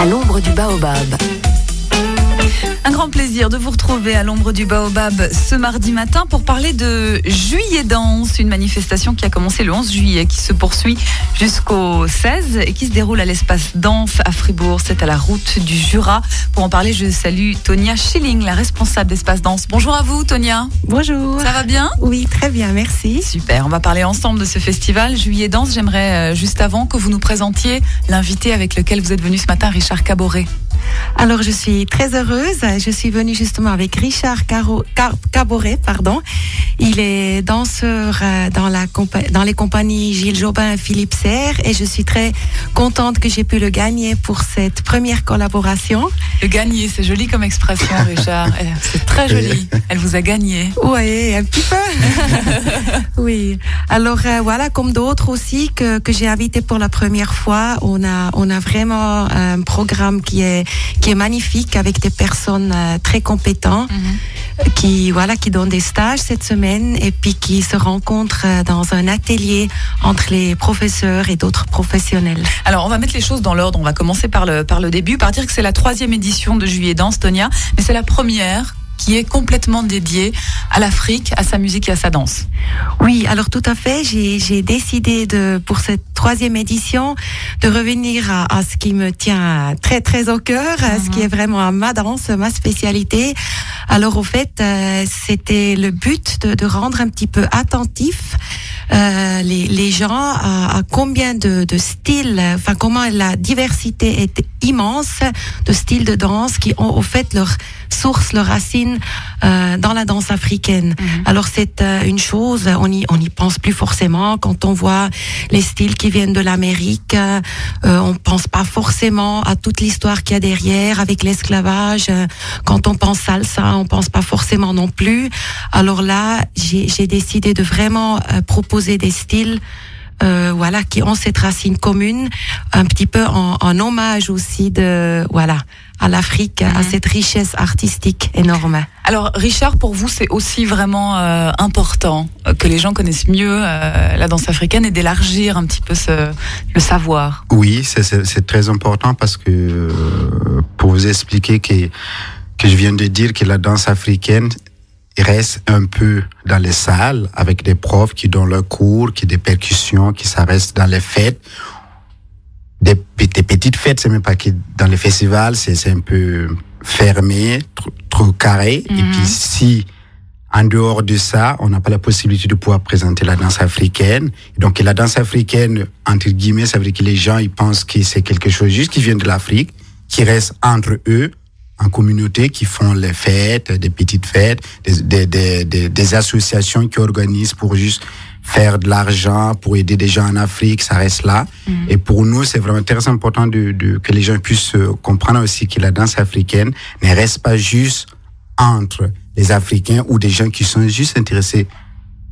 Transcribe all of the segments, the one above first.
à l'ombre du baobab. Un grand plaisir de vous retrouver à l'ombre du baobab ce mardi matin pour parler de Juillet Danse, une manifestation qui a commencé le 11 juillet, qui se poursuit jusqu'au 16 et qui se déroule à l'espace Danse à Fribourg. C'est à la route du Jura. Pour en parler, je salue Tonia Schilling, la responsable d'espace Danse. Bonjour à vous, Tonia. Bonjour. Ça va bien ? Oui, très bien, merci. Super, on va parler ensemble de ce festival Juillet Danse. J'aimerais juste avant que vous nous présentiez l'invité avec lequel vous êtes venu ce matin, Richard Caboret. Alors, je suis très heureuse. Je suis venue justement avec Richard Caboret. Il est danseur dans les compagnies Gilles Jobin et Philippe Serre. Et je suis très contente que j'ai pu le gagner pour cette première collaboration. Le gagner, c'est joli comme expression, Richard. C'est très joli. Elle vous a gagné. Oui, un petit peu. Oui. Alors, voilà, comme d'autres aussi que j'ai invité pour la première fois, on a vraiment un programme qui est magnifique avec des personnes très compétentes qui donnent des stages cette semaine et puis qui se rencontrent dans un atelier entre les professeurs et d'autres professionnels. Alors, on va mettre les choses dans l'ordre. On va commencer par le début, par dire que c'est la 3e édition de Juillet Danse, Tonia, mais c'est la première qui est complètement dédiée à l'Afrique, à sa musique et à sa danse. Oui, alors tout à fait. J'ai décidé pour cette 3e édition de revenir à ce qui me tient très très au cœur, ce qui est vraiment ma danse, ma spécialité. Alors au fait, c'était le but de rendre un petit peu attentif les gens à combien de styles, enfin comment la diversité est immense de styles de danse qui ont au fait leur source, leur racine dans la danse africaine. Alors c'est une chose, on y pense plus forcément quand on voit les styles qui viennent de l'Amérique. On pense pas forcément à toute l'histoire qu'il y a derrière avec l'esclavage. Quand on pense salsa, on pense pas forcément non plus. Alors là, j'ai décidé de vraiment proposer des styles qui ont cette racine commune, un petit peu en hommage aussi à l'Afrique, à cette richesse artistique énorme. Alors Richard, pour vous, c'est aussi vraiment important que les gens connaissent mieux la danse africaine et d'élargir un petit peu le savoir. Oui, c'est très important parce que pour vous expliquer que je viens de dire que la danse africaine reste un peu dans les salles avec des profs qui donnent leurs cours, qui des percussions, qui ça reste dans les fêtes. Des petites fêtes, c'est même pas que dans les festivals, c'est un peu fermé, trop carré. Et puis si en dehors de ça, on n'a pas la possibilité de pouvoir présenter la danse africaine. Donc la danse africaine, entre guillemets, ça veut dire que les gens ils pensent que c'est quelque chose juste qui vient de l'Afrique, qui reste entre eux, en communauté, qui font les fêtes, des petites fêtes, des associations qui organisent pour juste faire de l'argent, pour aider des gens en Afrique, ça reste là. Et pour nous, c'est vraiment très important que les gens puissent comprendre aussi que la danse africaine ne reste pas juste entre les Africains ou des gens qui sont juste intéressés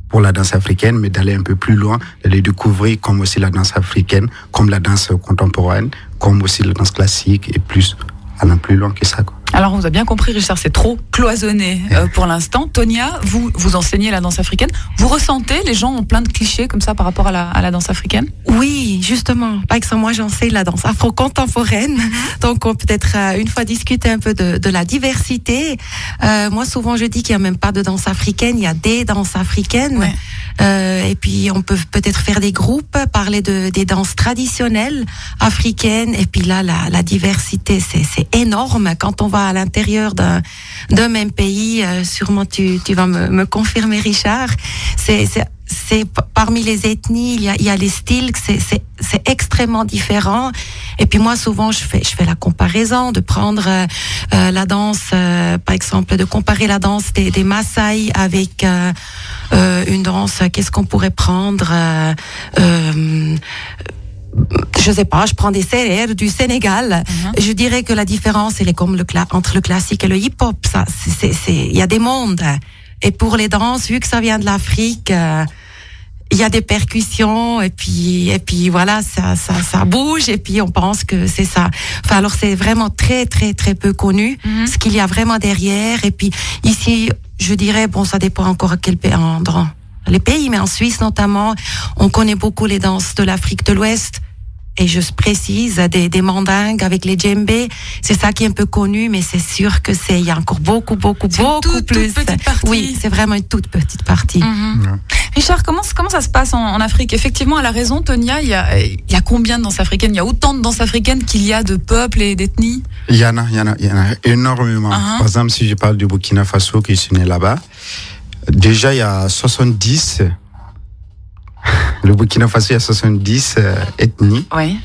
pour la danse africaine, mais d'aller un peu plus loin, d'aller découvrir comme aussi la danse africaine, comme la danse contemporaine, comme aussi la danse classique et plus allant plus loin que ça, quoi. Alors, on vous a bien compris, Richard, c'est trop cloisonné pour l'instant. Tonia, vous enseignez la danse africaine. Vous ressentez, les gens ont plein de clichés comme ça par rapport à la danse africaine ? Oui, justement. Par exemple, moi, j'enseigne la danse afro-contemporaine. Donc, on peut peut-être une fois discuter un peu de la diversité. Moi, souvent, je dis qu'il n'y a même pas de danse africaine, il y a des danses africaines. Ouais. Et puis, on peut peut-être faire des groupes, parler des danses traditionnelles africaines. Et puis là, la diversité, c'est énorme. Quand on va à l'intérieur d'un même pays, sûrement tu vas me confirmer, Richard, c'est parmi les ethnies, il y a les styles, c'est extrêmement différent. Et puis moi, souvent, je fais la comparaison, de prendre la danse, par exemple, de comparer la danse des Maasai avec une danse, qu'est-ce qu'on pourrait prendre je sais pas, je prends des CR du Sénégal. Je dirais que la différence, elle est comme entre le classique et le hip-hop. Ça, il y a des mondes. Et pour les danses, vu que ça vient de l'Afrique, il y a des percussions et puis voilà, ça bouge et puis on pense que c'est ça. Enfin, alors c'est vraiment très très très peu connu ce qu'il y a vraiment derrière. Et puis ici, je dirais, bon, ça dépend encore à quel pays, dans les pays, mais en Suisse notamment, on connaît beaucoup les danses de l'Afrique de l'Ouest. et je précise, des mandingues avec les djembés. C'est ça qui est un peu connu, mais c'est sûr que il y a encore beaucoup plus. Toute petite partie. Oui, c'est vraiment une toute petite partie. Richard, comment ça se passe en Afrique? Effectivement, elle a raison, Tonia, il y a combien de danses africaines? Il y a autant de danses africaines qu'il y a de peuples et d'ethnies? Il y en a énormément. Par exemple, si je parle du Burkina Faso, qui est né là-bas, déjà il y a 70. Le Burkina Faso, il y a 70 ethnies. Oui.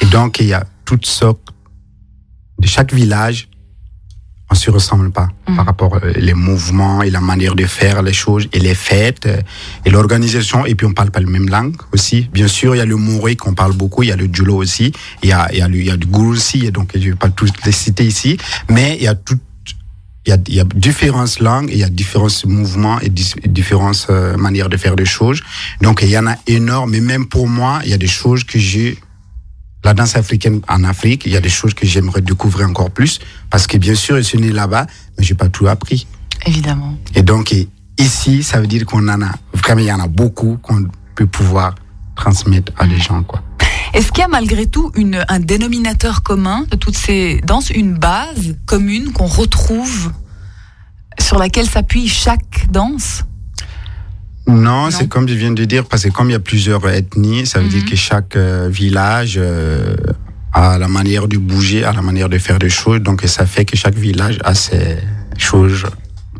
Et donc, il y a toutes sortes. De chaque village, on ne se ressemble pas par rapport aux mouvements et la manière de faire les choses et les fêtes et l'organisation. Et puis, on ne parle pas la même langue aussi. Bien sûr, il y a le Mouré qu'on parle beaucoup, il y a le Djolo aussi, il y a du Gourou aussi, et donc je ne vais pas tous les citer ici, mais il y a différentes langues, il y a différents mouvements et différentes manières de faire des choses. Donc, il y en a énormément. Mais même pour moi, il y a des choses que la danse africaine en Afrique, il y a des choses que j'aimerais découvrir encore plus. Parce que bien sûr, je suis né là-bas, mais je n'ai pas tout appris. Évidemment. Et donc, ici, ça veut dire il y en a beaucoup qu'on peut pouvoir transmettre à des gens, quoi. Est-ce qu'il y a malgré tout un dénominateur commun de toutes ces danses, une base commune qu'on retrouve, sur laquelle s'appuie chaque danse? Non, c'est comme je viens de dire, parce que comme il y a plusieurs ethnies, ça veut dire que chaque village a la manière de bouger, a la manière de faire des choses, donc ça fait que chaque village a ses choses,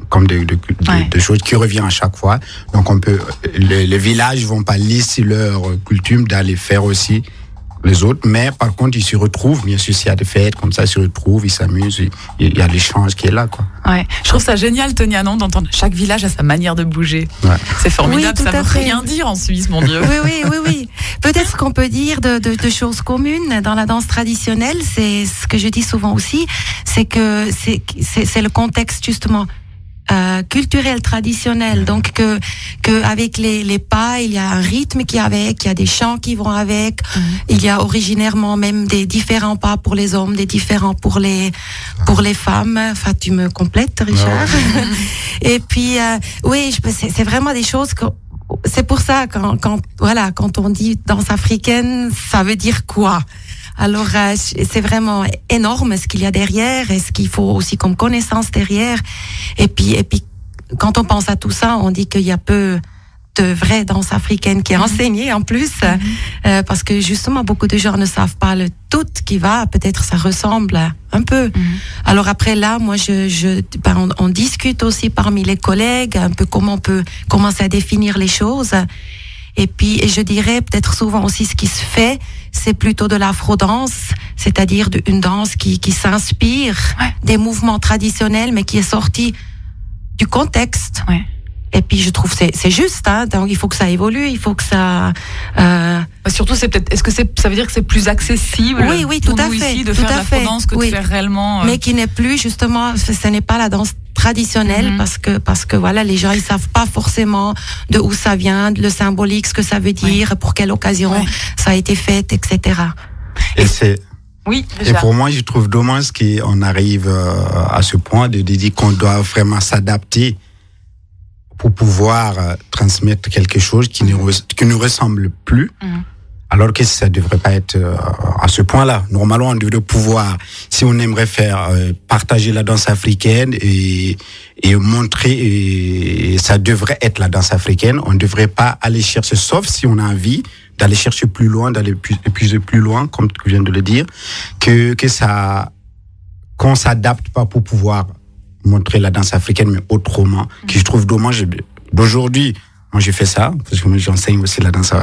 comme des choses qui reviennent à chaque fois. Donc les villages vont pas laisser leur coutume d'aller faire aussi les autres, mais par contre ils se retrouvent, bien sûr s'il y a des fêtes comme ça, ils se retrouvent, ils s'amusent, il y a l'échange qui est là, quoi. Ouais. Je trouve ça génial, Tonia, non, d'entendre chaque village a sa manière de bouger. Ouais. C'est formidable, oui, ça veut rien dire en Suisse, mon Dieu. Oui. Peut-être qu'on peut dire de choses communes dans la danse traditionnelle, c'est ce que je dis souvent aussi, c'est que c'est le contexte justement culturel, traditionnel, donc que avec les pas, il y a un rythme qui est avec, il y a des chants qui vont avec, il y a originairement même des différents pas pour les hommes, des différents pour les femmes. Enfin, tu me complètes, Richard. Et puis, oui, c'est vraiment des choses que c'est pour ça quand on dit danse africaine, ça veut dire quoi? Alors, c'est vraiment énorme ce qu'il y a derrière et ce qu'il faut aussi comme connaissance derrière. Et puis, quand on pense à tout ça, on dit qu'il y a peu de vraie danse africaine qui est enseignée en plus, parce que justement, beaucoup de gens ne savent pas le tout qui va. Peut-être ça ressemble un peu. Alors après là, moi, on discute aussi parmi les collègues un peu comment on peut commencer à définir les choses. Et je dirais peut-être souvent aussi ce qui se fait, c'est plutôt de l'afro-danse, c'est-à-dire une danse qui s'inspire des mouvements traditionnels, mais qui est sortie du contexte. Ouais. Et puis je trouve c'est juste, hein, donc il faut que ça évolue, il faut que ça. Surtout, est-ce que ça veut dire que c'est plus accessible? Oui, tout à fait. Ici, de faire l'afro-danse que de faire réellement. Mais qui n'est plus justement, ce n'est pas la danse traditionnelle, parce que voilà, les gens ils savent pas forcément de où ça vient, le symbolique, ce que ça veut dire, pour quelle occasion ça a été fait, etc. Et pour moi, je trouve dommage qu'on arrive à ce point de dire qu'on doit vraiment s'adapter pour pouvoir transmettre quelque chose qui ne ressemble plus, alors que ça ne devrait pas être à ce point-là. Normalement, on devrait pouvoir, si on aimerait faire partager la danse africaine et montrer, et ça devrait être la danse africaine, on ne devrait pas aller chercher, sauf si on a envie d'aller chercher plus loin, d'aller puiser plus loin, comme tu viens de le dire, qu'on s'adapte pas pour pouvoir montrer la danse africaine, mais autrement, que je trouve dommage. D'aujourd'hui, moi j'ai fait ça, parce que moi j'enseigne aussi la danse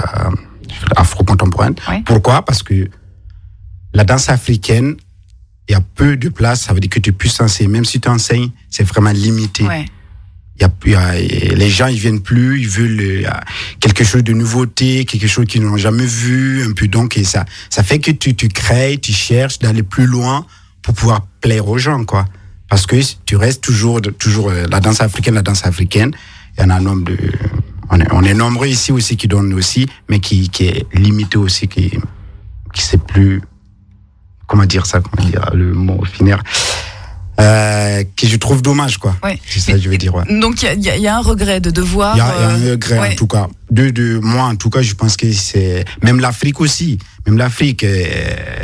afro-contemporaine. Oui. Pourquoi? Parce que la danse africaine, il y a peu de place, ça veut dire que tu puisses enseigner. Même si tu enseignes, c'est vraiment limité. Ouais. Les gens, ils viennent plus, ils veulent quelque chose de nouveauté, quelque chose qu'ils n'ont jamais vu, un peu. Donc, et ça fait que tu crées, tu cherches d'aller plus loin pour pouvoir plaire aux gens, quoi. Parce que tu restes toujours la danse africaine. Il y en a un nombre de, on est nombreux ici aussi qui donnent aussi, mais qui est limité aussi, qui sait plus, comment dire le mot finir. Que je trouve dommage, quoi. Ouais. C'est ça que je veux dire, ouais. Donc, il y a un regret de devoir. Il y a un regret, en tout cas. De moi, en tout cas, je pense que c'est, même l'Afrique aussi. Même l'Afrique,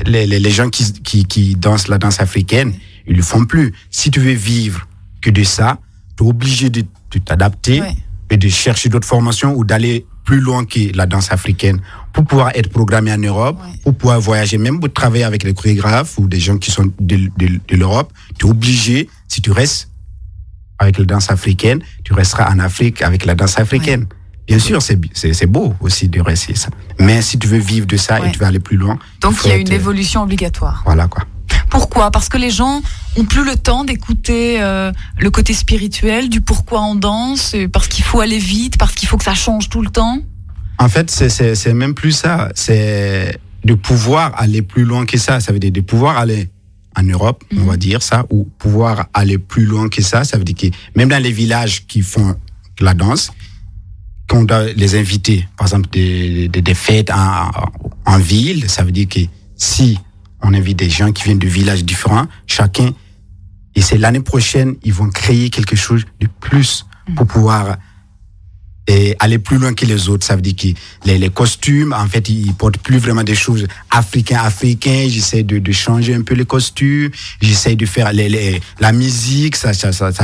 les gens qui dansent la danse africaine, ils le font plus. Si tu veux vivre que de ça, tu es obligé de t'adapter et de chercher d'autres formations ou d'aller plus loin que la danse africaine pour pouvoir être programmé en Europe, pour pouvoir voyager, même pour travailler avec les chorégraphes ou des gens qui sont de l'Europe. Tu es obligé, si tu restes avec la danse africaine, tu resteras en Afrique avec la danse africaine. Ouais. Bien sûr, c'est beau aussi de rester ça. Mais si tu veux vivre de ça et tu veux aller plus loin... Donc il y a une évolution obligatoire. Voilà quoi. Pourquoi ? Parce que les gens ont plus le temps d'écouter le côté spirituel du pourquoi on danse, parce qu'il faut aller vite, parce qu'il faut que ça change tout le temps. En fait, c'est même plus ça. C'est de pouvoir aller plus loin que ça. Ça veut dire de pouvoir aller en Europe, on va dire ça, ou pouvoir aller plus loin que ça. Ça veut dire que même dans les villages qui font la danse, qu'on doit les inviter, par exemple des fêtes en ville, ça veut dire que si on invite des gens qui viennent de villages différents, chacun, et c'est l'année prochaine, ils vont créer quelque chose de plus pour pouvoir aller plus loin que les autres. Ça veut dire que les costumes, en fait, ils portent plus vraiment des choses africains. J'essaie de changer un peu les costumes. J'essaie de faire la musique, ça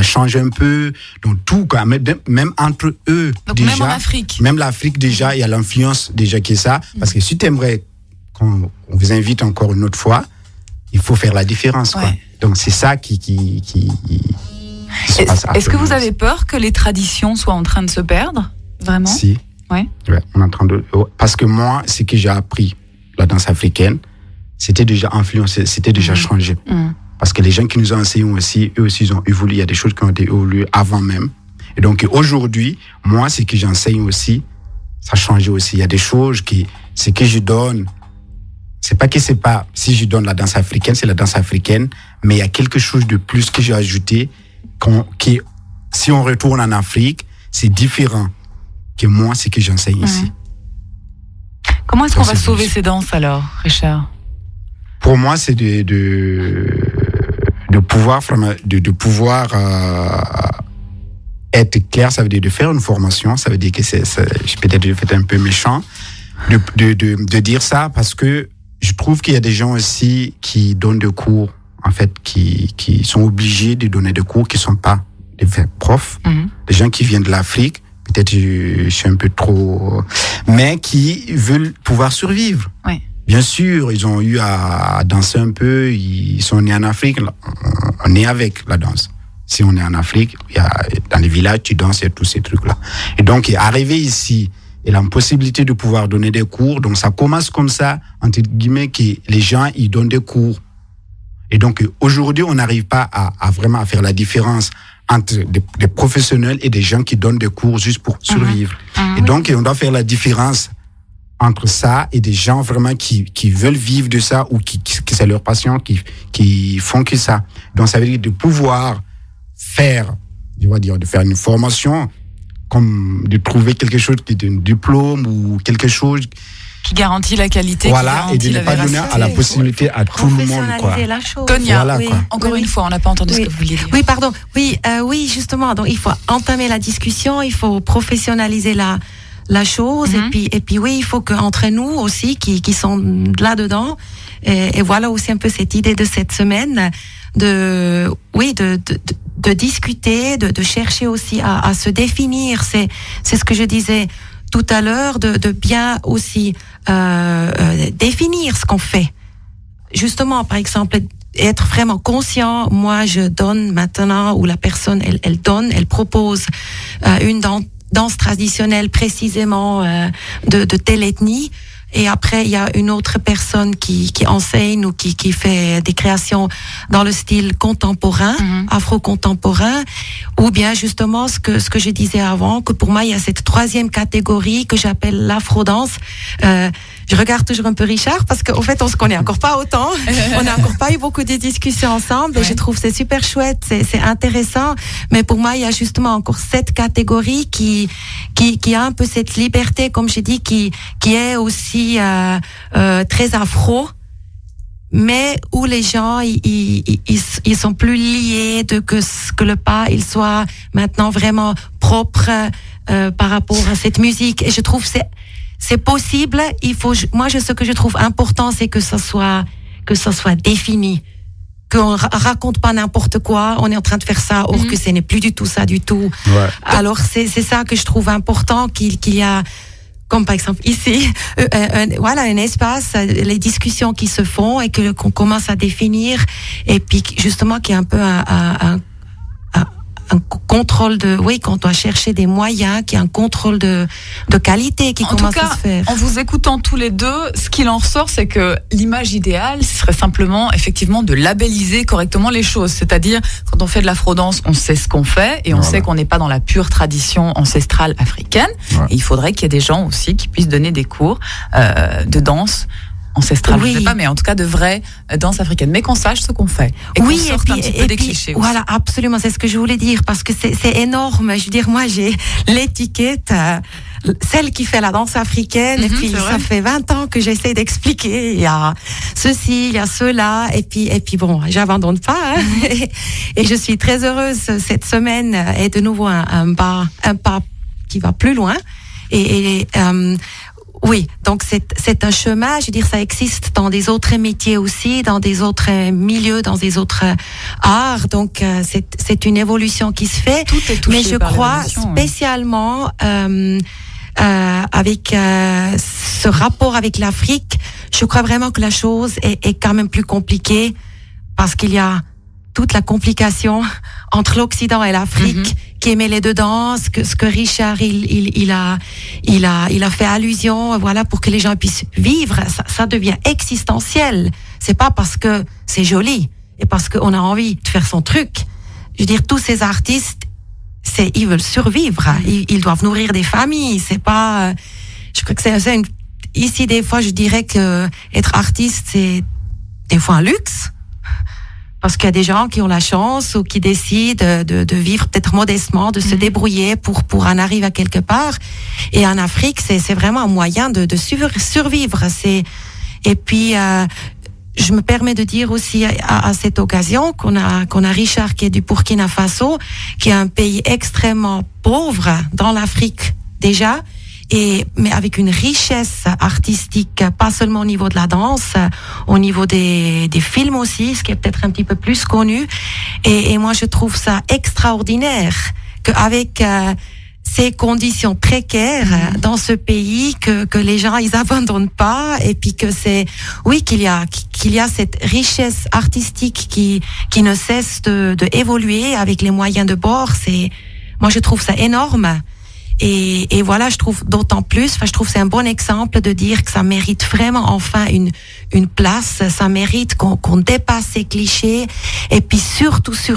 change un peu. Donc tout, quoi, même entre eux. Donc déjà, même en Afrique. Même l'Afrique, déjà, il y a l'influence déjà qui est ça. Parce que si tu aimerais qu'on vous invite encore une autre fois, il faut faire la différence, quoi. Donc c'est ça qui Est-ce que vous avez peur que les traditions soient en train de se perdre ? Vraiment ? Si. Ouais, on est en train de... Parce que moi, ce que j'ai appris, la danse africaine, c'était déjà influencé, c'était déjà changé. Parce que les gens qui nous enseignent aussi, eux aussi, ils ont évolué. Il y a des choses qui ont été évoluées avant même. Et donc aujourd'hui, moi, ce que j'enseigne aussi, ça a changé aussi. Il y a des choses ce que je donne, c'est pas si je donne la danse africaine, c'est la danse africaine, mais il y a quelque chose de plus que j'ai ajouté qui, si on retourne en Afrique, c'est différent que moi, ce que j'enseigne ici. Comment est-ce qu'on va sauver ces danses alors, Richard ? Pour moi, c'est de pouvoir être clair. Ça veut dire de faire une formation. Ça veut dire que peut-être je fais un peu méchant de dire ça, parce que je trouve qu'il y a des gens aussi qui donnent des cours, en fait, qui sont obligés de donner des cours qui sont pas des vrais profs, des gens qui viennent de l'Afrique, peut-être je suis un peu trop, mais qui veulent pouvoir survivre. Oui. Bien sûr, ils ont eu à danser un peu, ils sont nés en Afrique, on est avec la danse. Si on est en Afrique, dans les villages, tu danses et tous ces trucs-là. Et donc, arriver ici, il a une possibilité de pouvoir donner des cours, donc ça commence comme ça, entre guillemets, que les gens, ils donnent des cours. Et donc, aujourd'hui, on n'arrive pas à vraiment faire la différence entre des professionnels et des gens qui donnent des cours juste pour survivre. Et donc, on doit faire la différence entre ça et des gens vraiment qui veulent vivre de ça ou qui c'est leur passion, qui font que ça. Donc, ça veut dire de pouvoir faire, de faire une formation, comme de trouver quelque chose qui est un diplôme ou quelque chose qui garantit la qualité, voilà, et de ne pas donner à la possibilité à tout le monde, quoi. La chose. Tonia, voilà, quoi. Encore une fois, on n'a pas entendu ce que vous vouliez dire. Oui, pardon. Oui, justement. Donc, il faut entamer la discussion, il faut professionnaliser la chose, et puis oui, il faut qu'entre nous aussi, qui sont là-dedans, et voilà aussi un peu cette idée de cette semaine, de discuter, de chercher aussi à se définir. C'est ce que je disais tout à l'heure, de bien aussi définir ce qu'on fait. Justement, par exemple, être vraiment conscient. Moi, je donne maintenant, ou la personne, elle propose une danse traditionnelle précisément de telle ethnie. Et après, il y a une autre personne qui enseigne ou qui fait des créations dans le style contemporain, afro-contemporain, ou bien justement ce que je disais avant, que pour moi, il y a cette troisième catégorie que j'appelle l'afro-danse. Je regarde toujours un peu Richard parce qu'en fait, on se connaît encore pas autant. On n'a encore pas eu beaucoup de discussions ensemble et je trouve c'est super chouette, c'est intéressant. Mais pour moi, il y a justement encore cette catégorie qui a un peu cette liberté, comme j'ai dit, qui est aussi très afro, mais où les gens ils sont plus liés de que le pas il soit maintenant vraiment propre par rapport à cette musique. Et je trouve c'est possible. Ce que je trouve important, c'est que ça soit défini. Qu'on raconte pas n'importe quoi, on est en train de faire ça, or que ce n'est plus du tout ça du tout. Ouais. Alors c'est ça que je trouve important, qu'il y a, comme par exemple ici, un espace, les discussions qui se font et qu'on commence à définir, et puis justement qu'il y a un peu un contrôle quand on doit chercher des moyens, qu'il y a un contrôle de qualité qui commence à se faire. En vous écoutant tous les deux, ce qu'il en ressort, c'est que l'image idéale, ce serait simplement, effectivement, de labelliser correctement les choses. C'est-à-dire, quand on fait de l'afro-danse, on sait ce qu'on fait et on sait qu'on n'est pas dans la pure tradition ancestrale africaine. Ouais. Et il faudrait qu'il y ait des gens aussi qui puissent donner des cours de danse ancestrale, je ne sais pas, mais en tout cas de vraie danse africaine, mais qu'on sache ce qu'on fait et qu'on sorte un petit peu des clichés. Voilà, absolument, c'est ce que je voulais dire, parce que c'est énorme. Je veux dire, moi j'ai l'étiquette, celle qui fait la danse africaine, et puis ça fait 20 ans que j'essaie d'expliquer, il y a ceci, il y a cela, et puis bon, j'abandonne pas, hein. Et je suis très heureuse, cette semaine est de nouveau un pas qui va plus loin, oui, donc c'est un chemin, je veux dire, ça existe dans des autres métiers aussi, dans des autres milieux, dans des autres arts, donc c'est une évolution qui se fait. Tout est touché. Mais je crois spécialement avec ce rapport avec l'Afrique, je crois vraiment que la chose est quand même plus compliquée, parce qu'il y a toute la complication entre l'Occident et l'Afrique, qui est mêlée dedans, ce que Richard il a fait allusion, voilà, pour que les gens puissent vivre, ça devient existentiel. C'est pas parce que c'est joli et parce qu'on a envie de faire son truc. Je veux dire, tous ces artistes, ils veulent survivre, ils doivent nourrir des familles. C'est pas, je crois que c'est ici des fois je dirais que être artiste c'est des fois un luxe. Parce qu'il y a des gens qui ont la chance ou qui décident de vivre peut-être modestement, de se débrouiller pour en arriver à quelque part. Et en Afrique, c'est vraiment un moyen de survivre. Et puis je me permets de dire aussi à cette occasion qu'on a Richard qui est du Burkina Faso, qui est un pays extrêmement pauvre dans l'Afrique déjà. Mais avec une richesse artistique, pas seulement au niveau de la danse, au niveau des films aussi, ce qui est peut-être un petit peu plus connu. Et moi, je trouve ça extraordinaire qu'avec ces conditions précaires dans ce pays, que les gens, ils abandonnent pas, et puis que qu'il y a cette richesse artistique qui ne cesse de évoluer avec les moyens de bord. Moi, je trouve ça énorme. Et voilà, je trouve d'autant plus, je trouve que c'est un bon exemple de dire que ça mérite vraiment enfin une place, ça mérite qu'on dépasse ces clichés, et puis surtout, je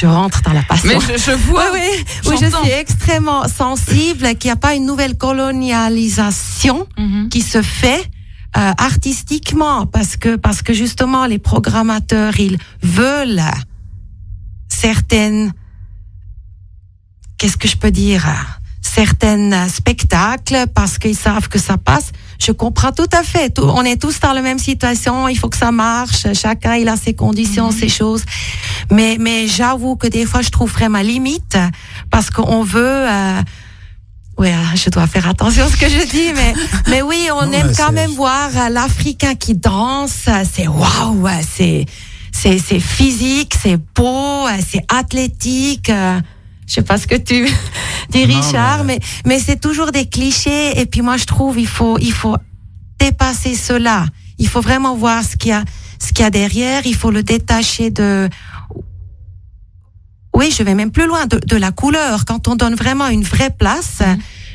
rentre dans la passion. Mais je vois, oui, je suis extrêmement sensible qu'il n'y a pas une nouvelle colonialisation qui se fait artistiquement, parce que justement les programmateurs, ils veulent certaines spectacles, parce qu'ils savent que ça passe. Je comprends tout à fait. On est tous dans la même situation. Il faut que ça marche. Chacun, il a ses conditions, ses choses. Mais j'avoue que des fois, je trouve vraiment limite, parce qu'on veut, je dois faire attention à ce que je dis, mais oui, on aime quand même voir l'Africain qui danse. C'est waouh, c'est physique, c'est beau, c'est athlétique. Je sais pas ce que tu dis, Richard, mais c'est toujours des clichés. Et puis moi, je trouve il faut dépasser cela. Il faut vraiment voir ce qu'il y a derrière. Il faut le détacher je vais même plus loin, de la couleur. Quand on donne vraiment une vraie place,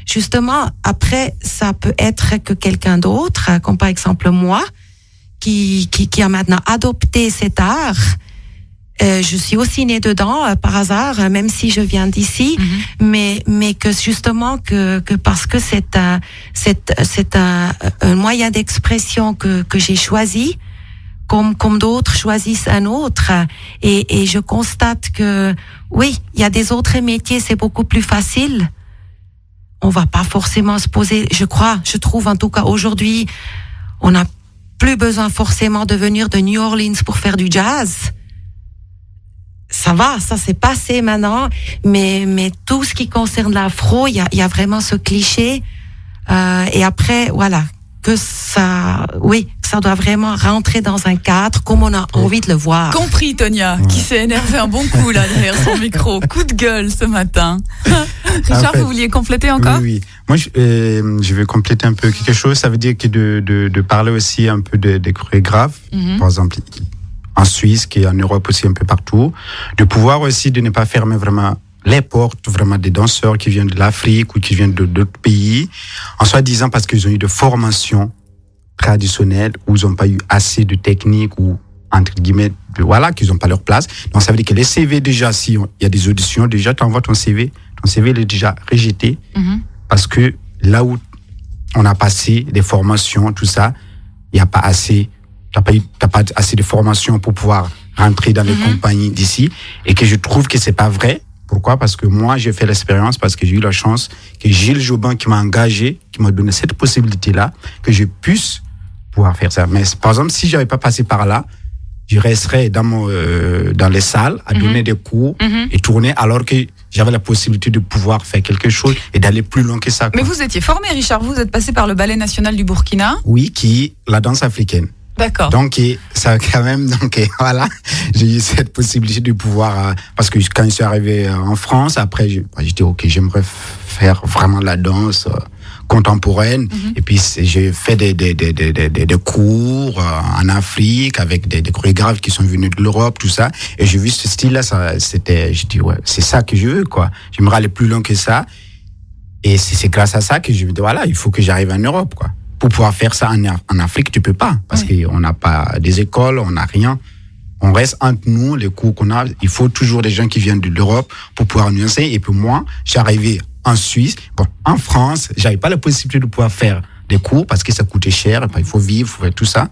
justement, après, ça peut être que quelqu'un d'autre, comme par exemple moi, qui a maintenant adopté cet art. Je suis aussi née dedans par hasard, même si je viens d'ici, mais que justement que parce que c'est un moyen d'expression que j'ai choisi, comme d'autres choisissent un autre, et je constate que oui, il y a des autres métiers, c'est beaucoup plus facile. On va pas forcément se poser, je trouve en tout cas aujourd'hui, on n'a plus besoin forcément de venir de New Orleans pour faire du jazz. Ça ça s'est passé maintenant, mais tout ce qui concerne l'afro, il y a vraiment ce cliché. Et après, voilà, que ça doit vraiment rentrer dans un cadre comme on a envie de le voir. Compris, Tonia, qui s'est énervé un bon coup là derrière son micro. Coup de gueule ce matin. Richard, vous vouliez compléter encore? Oui. Moi, je vais compléter un peu quelque chose. Ça veut dire que de parler aussi un peu des chorégraphes, par exemple en Suisse, qui est en Europe aussi un peu partout, de pouvoir aussi de ne pas fermer vraiment les portes vraiment des danseurs qui viennent de l'Afrique ou qui viennent d'autres pays, en soi disant parce qu'ils ont eu de formations traditionnelles où ils n'ont pas eu assez de technique ou entre guillemets, voilà, qu'ils n'ont pas leur place. Donc ça veut dire que les CV déjà, il y a des auditions, déjà tu envoies ton CV il est déjà rejeté parce que là où on a passé des formations, tout ça, il n'y a pas assez, t'as pas assez de formations pour pouvoir rentrer dans les compagnies d'ici, et que je trouve que c'est pas vrai. Pourquoi? Parce que moi, j'ai fait l'expérience, parce que j'ai eu la chance que Gilles Jobin, qui m'a engagé, qui m'a donné cette possibilité-là, que je puisse pouvoir faire ça. Mais par exemple, si j'avais pas passé par là, je resterais dans les salles à donner des cours et tourner, alors que j'avais la possibilité de pouvoir faire quelque chose et d'aller plus loin que ça, quoi. Mais vous étiez formé, Richard, vous êtes passé par le Ballet National du Burkina. Oui, qui est la danse africaine. D'accord. Donc, ça quand même, voilà, j'ai eu cette possibilité de pouvoir, parce que quand je suis arrivé en France, après, j'étais ok, j'aimerais faire vraiment la danse contemporaine. Et puis, j'ai fait des cours en Afrique avec des chorégraphes qui sont venus de l'Europe, tout ça. Et j'ai vu ce style-là, j'ai dit, ouais, c'est ça que je veux, quoi. J'aimerais aller plus loin que ça. Et c'est grâce à ça que je me dis, voilà, il faut que j'arrive en Europe, quoi. Pour pouvoir faire ça en Afrique, tu peux pas, parce qu'on n'a pas des écoles, on n'a rien. On reste entre nous, les cours qu'on a. Il faut toujours des gens qui viennent de l'Europe pour pouvoir nous enseigner. Et puis moi, j'ai arrivé en Suisse. Bon, en France, j'avais pas la possibilité de pouvoir faire des cours parce que ça coûtait cher. Et puis, il faut vivre, il faut faire tout ça.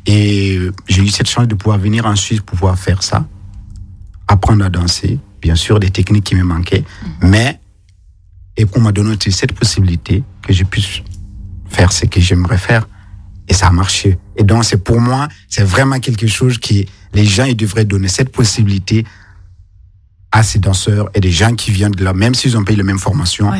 Et j'ai eu cette chance de pouvoir venir en Suisse pour pouvoir faire ça, apprendre à danser. Bien sûr, des techniques qui me manquaient, et qu'on m'a donné cette possibilité que je puisse faire ce que j'aimerais faire, et ça a marché. Et donc pour moi, c'est vraiment quelque chose qui, les gens, ils devraient donner cette possibilité à ces danseurs et des gens qui viennent de là, même s'ils ont payé la même formation,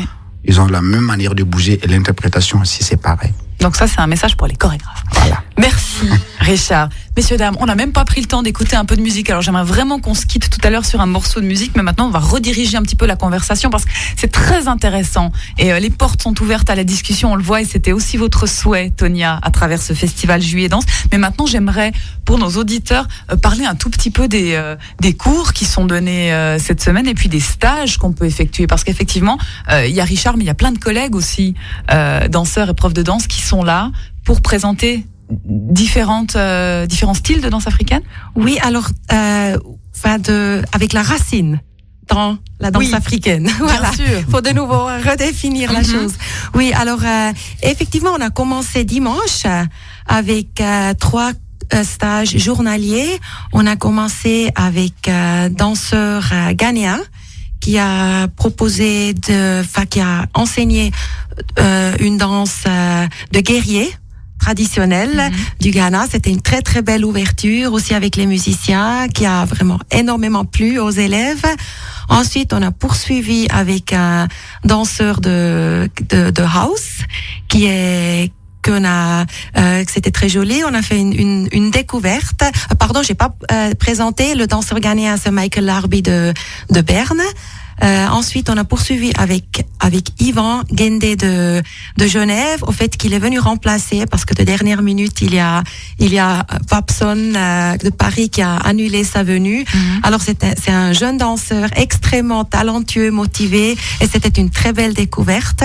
ils ont la même manière de bouger, et l'interprétation aussi, c'est pareil. Donc ça, c'est un message pour les chorégraphes. Voilà. Merci, Richard. Messieurs, dames, on n'a même pas pris le temps d'écouter un peu de musique. Alors j'aimerais vraiment qu'on se quitte tout à l'heure sur un morceau de musique, mais maintenant on va rediriger un petit peu la conversation parce que c'est très intéressant. Et les portes sont ouvertes à la discussion, on le voit, et c'était aussi votre souhait, Tonia, à travers ce festival Juillet Danse. Mais maintenant, j'aimerais, pour nos auditeurs, parler un tout petit peu des cours qui sont donnés cette semaine, et puis des stages qu'on peut effectuer. Parce qu'effectivement, il y a Richard, mais il y a plein de collègues aussi, danseurs et profs de danse, qui sont là pour présenter différents styles de danse africaine. Oui, alors avec la racine dans la danse africaine. Voilà. Bien sûr. Faut de nouveau redéfinir la chose. Oui, alors effectivement, on a commencé dimanche avec 3 stages journaliers. On a commencé avec danseur ghanéen qui a proposé qui a enseigné une danse de guerrier traditionnelle du Ghana. C'était une très très belle ouverture aussi avec les musiciens, qui a vraiment énormément plu aux élèves. Ensuite, on a poursuivi avec un danseur de house c'était très joli. On a fait une découverte. Pardon, j'ai pas présenté le danseur ghanéen, c'est Michael Larbi de Berne. Ensuite, on a poursuivi avec Yvan Gendé de Genève, au fait qu'il est venu remplacer, parce que de dernière minute, il y a Vapson de Paris qui a annulé sa venue. Alors c'est un jeune danseur extrêmement talentueux, motivé, et c'était une très belle découverte.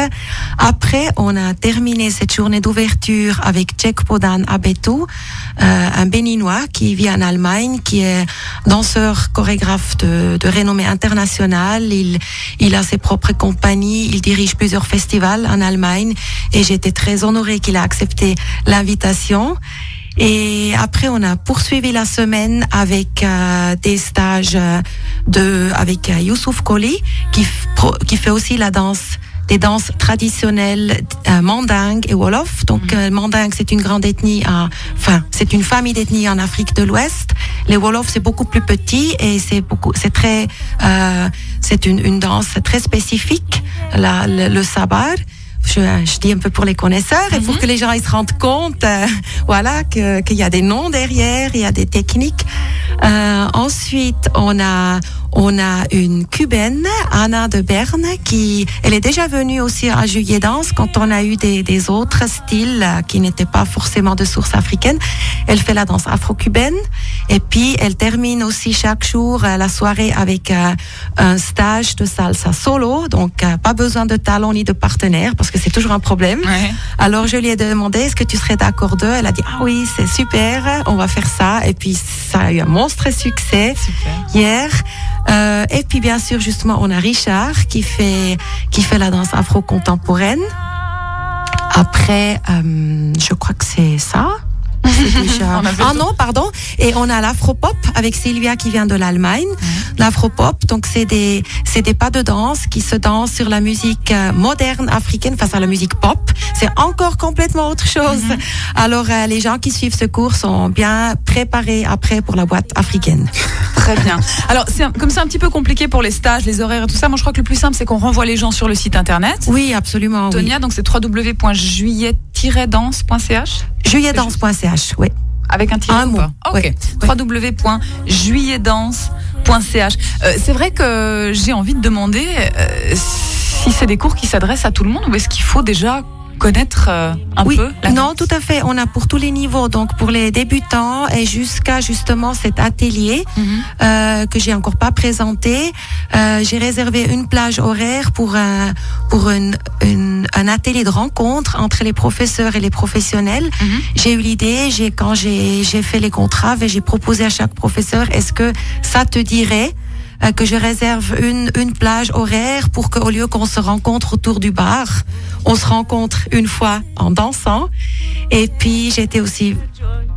Après, on a terminé cette journée d'ouverture avec Tchekpodan Abetou, un Béninois qui vit en Allemagne, qui est danseur chorégraphe de renommée internationale. Il a ses propres compagnies, il dirige plusieurs festivals en Allemagne, et j'étais très honorée qu'il a accepté l'invitation. Et après, on a poursuivi la semaine avec des stages avec Youssouf Koli, qui fait aussi des danses traditionnelles mandingue et wolof. Donc mandingue, c'est une grande ethnie, c'est une famille d'ethnies en Afrique de l'Ouest. Les Wolofs, c'est beaucoup plus petit et c'est une danse très spécifique, le sabar. Je dis un peu pour les connaisseurs et pour que les gens ils se rendent compte, qu'il y a des noms derrière, il y a des techniques. Ensuite, on a une Cubaine, Anna de Berne, elle est déjà venue aussi à Juillet Danse quand on a eu des autres styles qui n'étaient pas forcément de source africaine. Elle fait la danse afro-cubaine et puis elle termine aussi chaque jour la soirée avec un stage de salsa solo, donc pas besoin de talent ni de partenaire parce que c'est toujours un problème. Ouais. Alors je lui ai demandé est-ce que tu serais d'accord d'eux. Elle a dit ah oui, c'est super, on va faire ça. Et puis ça a eu un monstre succès hier. Et puis bien sûr justement on a Richard qui fait la danse afro-contemporaine. Après je crois que c'est ça. Non, pardon. Et on a l'afro-pop avec Sylvia qui vient de l'Allemagne. L'afro-pop, donc c'est des pas de danse qui se dansent sur la musique moderne africaine face à la musique pop. C'est encore complètement autre chose. Alors les gens qui suivent ce cours sont bien préparés après pour la boîte africaine. Très bien. Alors comme c'est un petit peu compliqué pour les stages, les horaires et tout ça, moi je crois que le plus simple c'est qu'on renvoie les gens sur le site internet. Oui, absolument. Tonia, oui. Donc c'est www.juillet-danse.ch. Juilletdanse.ch, oui. Avec un tiret ou pas? Ok. www.juilletdanse.ch. C'est vrai que j'ai envie de demander si c'est des cours qui s'adressent à tout le monde ou est-ce qu'il faut déjà connaître un peu la danse? Non, tout à fait. On a pour tous les niveaux, donc pour les débutants et jusqu'à justement cet atelier que j'ai encore pas présenté. J'ai réservé une plage horaire pour un atelier de rencontre entre les professeurs et les professionnels. J'ai eu l'idée, quand j'ai fait les contrats, j'ai proposé à chaque professeur, est-ce que ça te dirait que je réserve une plage horaire pour qu'au lieu qu'on se rencontre autour du bar, on se rencontre une fois en dansant. Et puis j'étais aussi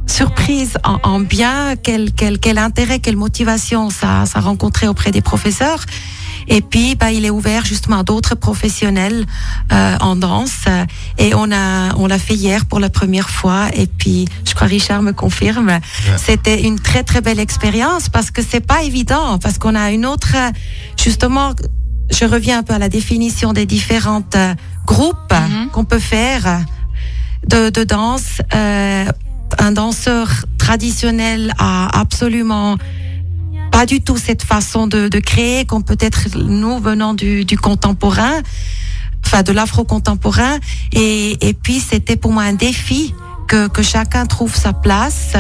surprise en bien quel intérêt, quelle motivation ça rencontrait auprès des professeurs. Et puis, il est ouvert justement à d'autres professionnels en danse. Et on l'a fait hier pour la première fois. Et puis, je crois Richard me confirme, c'était une très très belle expérience parce que c'est pas évident, parce qu'on a une autre, justement, je reviens un peu à la définition des différentes groupes qu'on peut faire de danse. Un danseur traditionnel a absolument pas du tout cette façon de créer qu'on peut-être nous venant du contemporain, enfin de l'afro-contemporain. Et puis c'était pour moi un défi que chacun trouve sa place,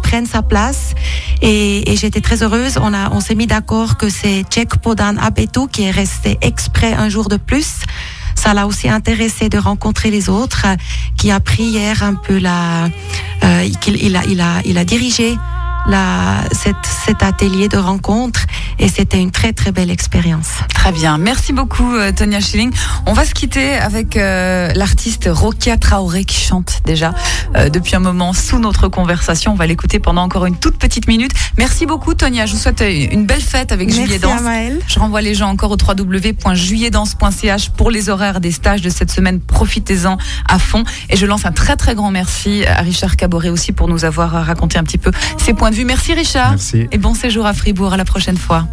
prenne sa place. Et j'étais très heureuse. On s'est mis d'accord que c'est Tchek Podan Abetu qui est resté exprès un jour de plus. Ça l'a aussi intéressé de rencontrer les autres, qui a pris hier un peu il a dirigé cet atelier de rencontre et c'était une très très belle expérience. Très bien, merci beaucoup Tonia Schilling. On va se quitter avec l'artiste Rokia Traoré qui chante déjà depuis un moment sous notre conversation. On va l'écouter pendant encore une toute petite minute. Merci beaucoup Tonia, je vous souhaite une belle fête avec Juillet Danse. Je renvoie les gens encore au www.juilletdanse.ch pour les horaires des stages de cette semaine. Profitez-en à fond et je lance un très très grand merci à Richard Caboret aussi pour nous avoir raconté un petit peu ses points de vue. Merci Richard. Merci. Et bon séjour à Fribourg, à la prochaine fois.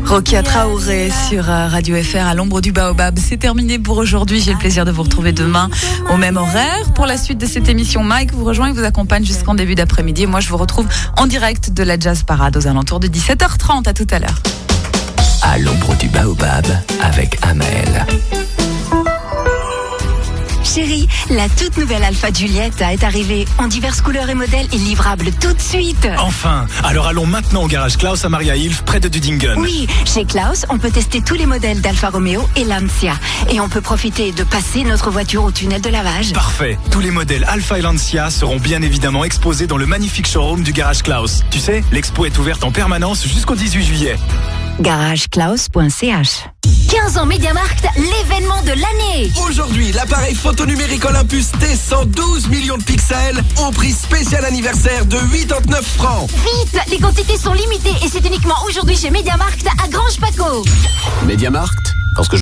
Rokia Traoré sur Radio FR à l'ombre du Baobab. C'est terminé pour aujourd'hui. J'ai le plaisir de vous retrouver demain au même horaire. Pour la suite de cette émission, Mike vous rejoint et vous accompagne jusqu'en début d'après-midi. Et moi, je vous retrouve en direct de la Jazz Parade aux alentours de 17h30. À tout à l'heure. À l'ombre du Baobab avec Amael. Chérie, la toute nouvelle Alpha Giulietta est arrivée en diverses couleurs et modèles et livrable tout de suite. Enfin, alors allons maintenant au garage Klaus à Maria Hilf, près de Dudingen. Oui, chez Klaus, on peut tester tous les modèles d'Alfa Romeo et Lancia. Et on peut profiter de passer notre voiture au tunnel de lavage. Parfait. Tous les modèles Alfa et Lancia seront bien évidemment exposés dans le magnifique showroom du garage Klaus. Tu sais, l'expo est ouverte en permanence jusqu'au 18 juillet. GarageKlaus.ch 15 ans MediaMarkt, l'événement de l'année. Aujourd'hui, l'appareil photo numérique Olympus T112 millions de pixels au prix spécial anniversaire de 89 francs. Vite, les quantités sont limitées et c'est uniquement aujourd'hui chez MediaMarkt à Grange Paco. MediaMarkt, parce que